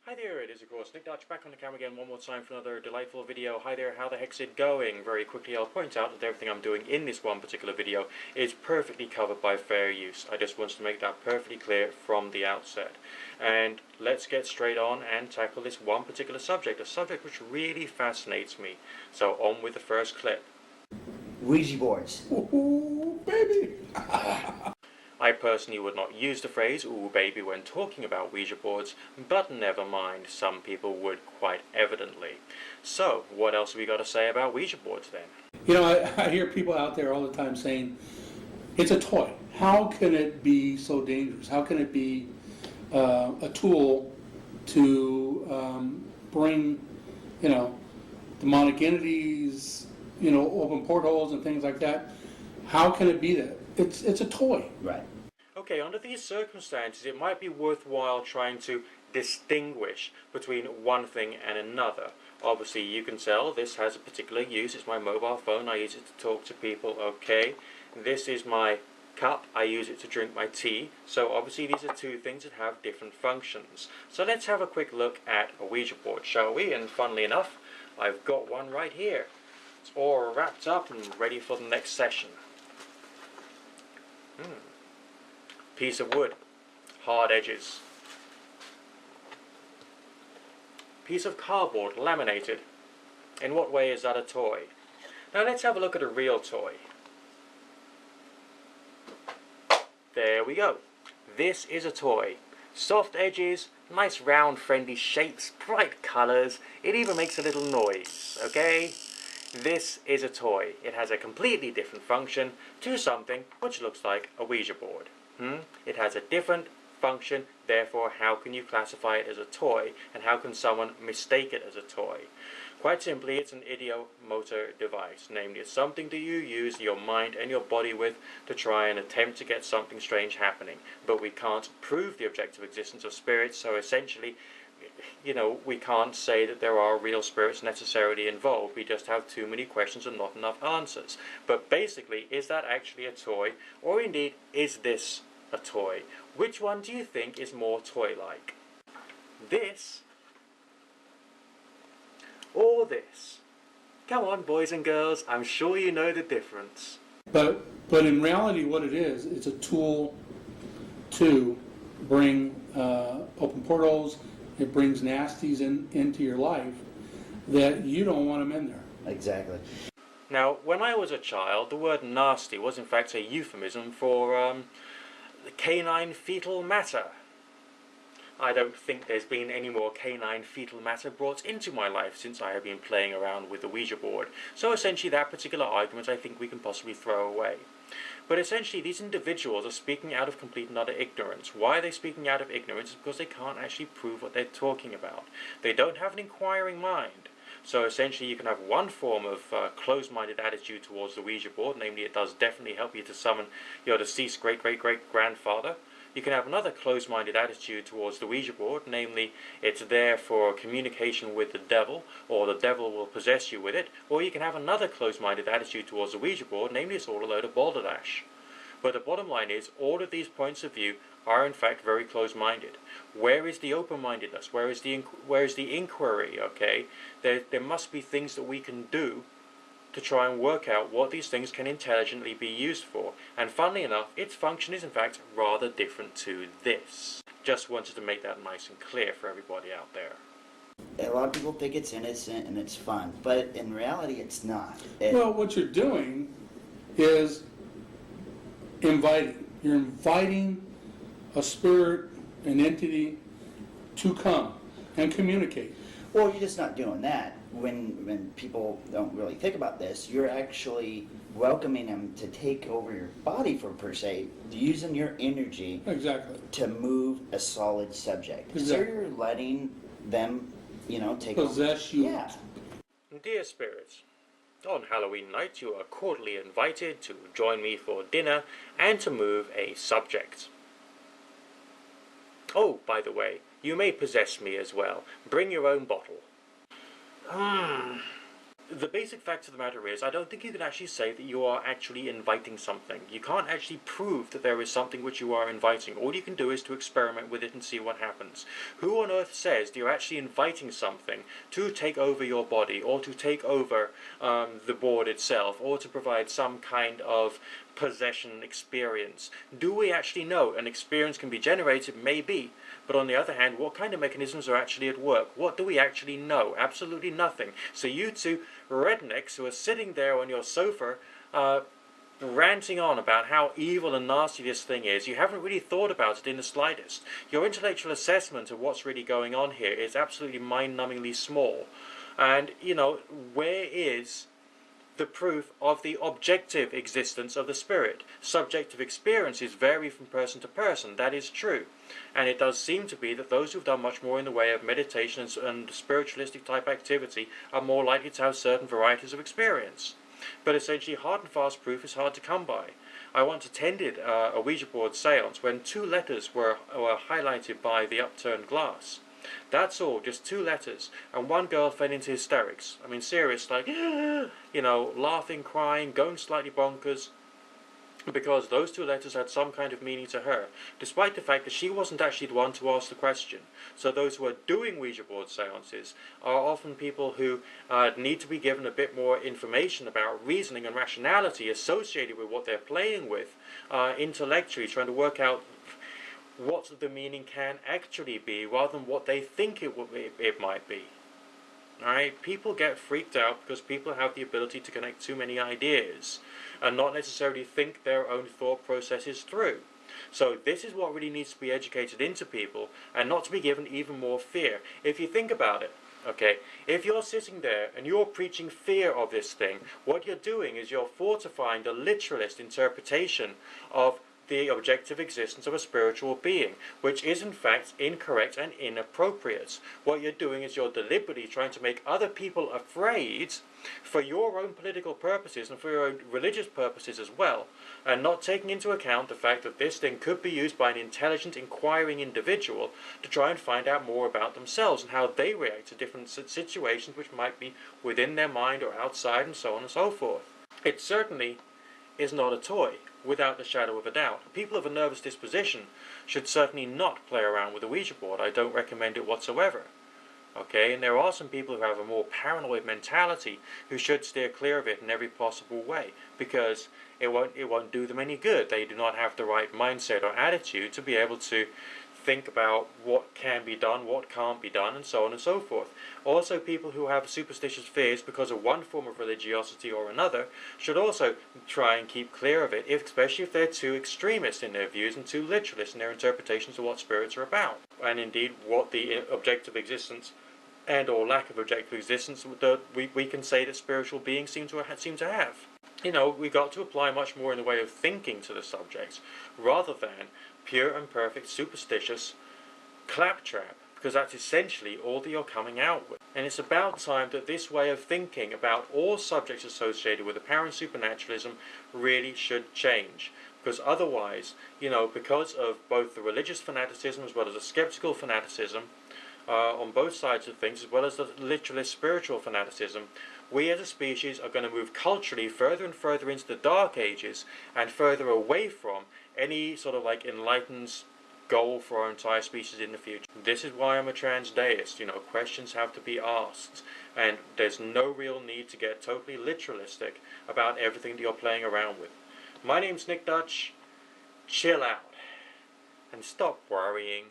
Hi there, it is of course Nick Dutch back on the camera again one more time for another delightful video. Hi there, how the heck's it going? Very quickly I'll point out that everything I'm doing in this one particular video is perfectly covered by fair use. I just wanted to make that perfectly clear from the outset. And let's get straight on and tackle this one particular subject, a subject which really fascinates me. So on with the first clip. Ouija boards. Ooh, baby! I personally would not use the phrase "ooh baby" when talking about Ouija boards, but never mind, some people would quite evidently. So, what else have we got to say about Ouija boards then? You know, I hear people out there all the time saying, it's a toy. How can it be so dangerous? How can it be a tool to bring, demonic entities, open portholes and things like that? How can it be that? It's a toy. Right. Okay, under these circumstances, it might be worthwhile trying to distinguish between one thing and another. Obviously, you can tell this has a particular use. It's my mobile phone. I use it to talk to people. Okay, this is my cup. I use it to drink my tea. So obviously, these are two things that have different functions. So let's have a quick look at a Ouija board, shall we? And funnily enough, I've got one right here. It's all wrapped up and ready for the next session. Piece of wood, hard edges. Piece of cardboard, laminated. In what way is that a toy? Now let's have a look at a real toy. There we go. This is a toy. Soft edges, nice round friendly shapes, bright colours. It even makes a little noise, okay? This is a toy. It has a completely different function to something which looks like a Ouija board. It has a different function, therefore how can you classify it as a toy, and how can someone mistake it as a toy? Quite simply, it's an idiomotor device, namely it's something that you use your mind and your body with to try and attempt to get something strange happening. But we can't prove the objective existence of spirits, so essentially we can't say that there are real spirits necessarily involved. We just have too many questions and not enough answers. But basically, is that actually a toy? Or indeed, is this a toy? Which one do you think is more toy-like? This? Or this? Come on, boys and girls, I'm sure you know the difference. But in reality, what it is, it's a tool to bring open portals. It brings nasties into your life that you don't want them in there. Exactly. Now, when I was a child, the word nasty was in fact a euphemism for the canine fetal matter. I don't think there's been any more canine fetal matter brought into my life since I have been playing around with the Ouija board. So essentially that particular argument I think we can possibly throw away. But essentially these individuals are speaking out of complete and utter ignorance. Why are they speaking out of ignorance? It's because they can't actually prove what they're talking about. They don't have an inquiring mind. So essentially you can have one form of closed-minded attitude towards the Ouija board, namely it does definitely help you to summon your deceased great-great-great-grandfather. You can have another closed-minded attitude towards the Ouija board, namely it's there for communication with the devil, or the devil will possess you with it, or you can have another closed-minded attitude towards the Ouija board, namely it's all a load of balderdash. But the bottom line is, all of these points of view are in fact very closed-minded. Where is the open-mindedness? Where is the inquiry? Okay, there must be things that we can do to try and work out what these things can intelligently be used for. And funnily enough, its function is in fact rather different to this. Just wanted to make that nice and clear for everybody out there. A lot of people think it's innocent and it's fun, but in reality it's not. Well, what you're doing is inviting. You're inviting a spirit, an entity, to come and communicate. Well, you're just not doing that. When people don't really think about this, you're actually welcoming them to take over your body, per se, using your energy Exactly. to move a solid subject. Exactly. So you're letting them, take Possess you. Yeah. Dear spirits, on Halloween night you are cordially invited to join me for dinner and to move a subject. Oh, by the way, you may possess me as well. Bring your own bottle. the basic fact of the matter is, I don't think you can actually say that you are actually inviting something. You can't actually prove that there is something which you are inviting. All you can do is to experiment with it and see what happens. Who on earth says that you're actually inviting something to take over your body, or to take over the board itself, or to provide some kind of possession experience? Do we actually know an experience can be generated? Maybe. But on the other hand, what kind of mechanisms are actually at work? What do we actually know? Absolutely nothing. So you two rednecks who are sitting there on your sofa ranting on about how evil and nasty this thing is, you haven't really thought about it in the slightest. Your intellectual assessment of what's really going on here is absolutely mind-numbingly small. And, you know, where is the proof of the objective existence of the spirit? Subjective experiences vary from person to person, that is true. And it does seem to be that those who've done much more in the way of meditation and spiritualistic type activity are more likely to have certain varieties of experience. But essentially, hard and fast proof is hard to come by. I once attended a Ouija board seance when 2 letters were highlighted by the upturned glass. That's all, just 2 letters, and one girl fell into hysterics. I mean, serious, like, you know, laughing, crying, going slightly bonkers, because those 2 letters had some kind of meaning to her, despite the fact that she wasn't actually the one to ask the question. So those who are doing Ouija board seances are often people who need to be given a bit more information about reasoning and rationality associated with what they're playing with, intellectually trying to work out what the meaning can actually be, rather than what they think it might be. Alright, people get freaked out because people have the ability to connect too many ideas and not necessarily think their own thought processes through. So this is what really needs to be educated into people, and not to be given even more fear. If you think about it, okay, if you're sitting there and you're preaching fear of this thing, what you're doing is you're fortifying the literalist interpretation of the objective existence of a spiritual being, which is in fact incorrect and inappropriate. What you're doing is you're deliberately trying to make other people afraid for your own political purposes and for your own religious purposes as well, and not taking into account the fact that this thing could be used by an intelligent, inquiring individual to try and find out more about themselves and how they react to different situations which might be within their mind or outside, and so on and so forth. It certainly is not a toy, without the shadow of a doubt. People of a nervous disposition should certainly not play around with a Ouija board. I don't recommend it whatsoever. Okay, and there are some people who have a more paranoid mentality who should steer clear of it in every possible way, because it won't do them any good. They do not have the right mindset or attitude to be able to think about what can be done, what can't be done, and so on and so forth. Also, people who have superstitious fears because of one form of religiosity or another should also try and keep clear of it, especially if they're too extremist in their views and too literalist in their interpretations of what spirits are about, and indeed what the objective existence and or lack of objective existence that we can say that spiritual beings seem to have. You know, we've got to apply much more in the way of thinking to the subjects, rather than pure and perfect superstitious claptrap, because that's essentially all that you're coming out with. And it's about time that this way of thinking about all subjects associated with apparent supernaturalism really should change. Because otherwise, you know, because of both the religious fanaticism as well as the skeptical fanaticism on both sides of things, as well as the literalist spiritual fanaticism, we as a species are going to move culturally further and further into the dark ages and further away from any sort of like enlightened goal for our entire species in the future. This is why I'm a transdeist. You know, questions have to be asked, and there's no real need to get totally literalistic about everything that you're playing around with. My name's Nick Dutch. Chill out and stop worrying.